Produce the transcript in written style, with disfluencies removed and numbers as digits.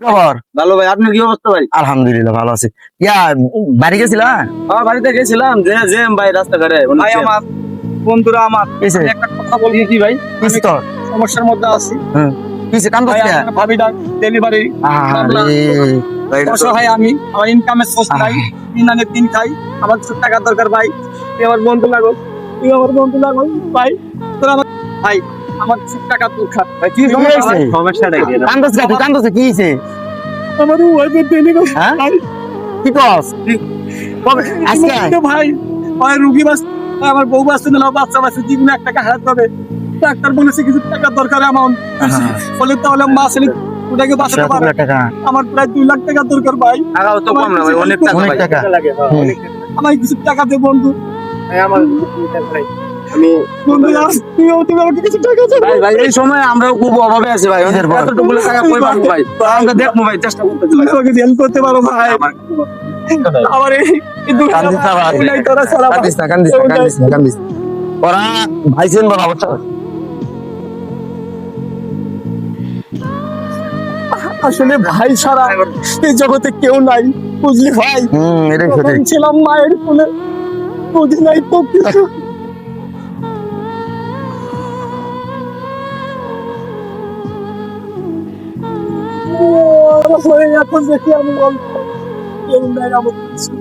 খবর? ভালো ভাই, আপনার কি অবস্থা ভাই? আলহামদুলিল্লাহ ভালো আছি। ইয়া বাড়ি গেছিলা? আমার বাড়িতে গেছিলাম, যে জ্যাম ভাই রাস্তাঘাটে। ভাই আমার বন্ধুরা আমার কিসে? আমি একটা কথা বলি কি ভাই, কিসে আমি তোর? সমস্যার মধ্যে আছি কিসে কান্দছ ভাই। কে? আমার ভাবিটা ডেলিভারি আরে অসহায় আমি, আমার ইনকামের সোর্স নাই, দিন আনে দিন খাই, আমার কিছু টাকা দরকার ভাই। তুই আমার বন্ধু লাগো, তুই আমার বন্ধু লাগো ভাই, তোর আমার ভাই, আমার কিছু টাকা দরকার ভাই। কি সমস্যা ভাই? সমস্যাটা কি? কান্দছ কে? তুই কান্দছ কি হইছে? আমার ওয়াইফের ডেলিভারি হ্যাঁ? ভাই। কি কস? কবে আজকে? ভাই ভাই রুগী বাঁচ, আমার বউ বাঁচতে না, বাচ্চা বাঁচতে, জীবনে এক টাকা হারাতে হবে। ডাক্তার বলেছে কিছু টাকা দরকার আমার, বলে তাহলে মা ছেলে ওটাকে বাঁচাতে পারে। টাকা আমার প্রায় 2 লাখ টাকা দরকার ভাই। টাকাও তো কম না ভাই, অনেক টাকা অনেক ভাই। টাকা। আমার কিছু টাকা দে বন্ধু, আমার আমি বন্ধু তুমি আমাকে কিছু টাকা দে ভাই ভাই, এই সময় আমরাও খুব অভাবে আছি ভাই। ওদের বল। এতটুকু টাকা কই পাবো ভাই? আমরা দেখবো ভাই, চেষ্টা করতেছি তুমি ভাই। আমাকে হেল্প করতে পারো ভাই। আমার এই দুটো কান্দিস না ভাই। নাই তোরা সারা কান্দিস না, কান্দিস না, কান্দিস না, কান্দিস না। ওরা ভাইছেন বলা অবস্থা। আসলে ভাই ছাড়া এই জগতে কেউ নাই, বুঝলি ভাই। এটাই তখন সঠিক। ছিলাম মায়ের কোলে, বুঝি নাই তো কিছু। এখন দেখি আমি কেউ নাই আমার কিছু।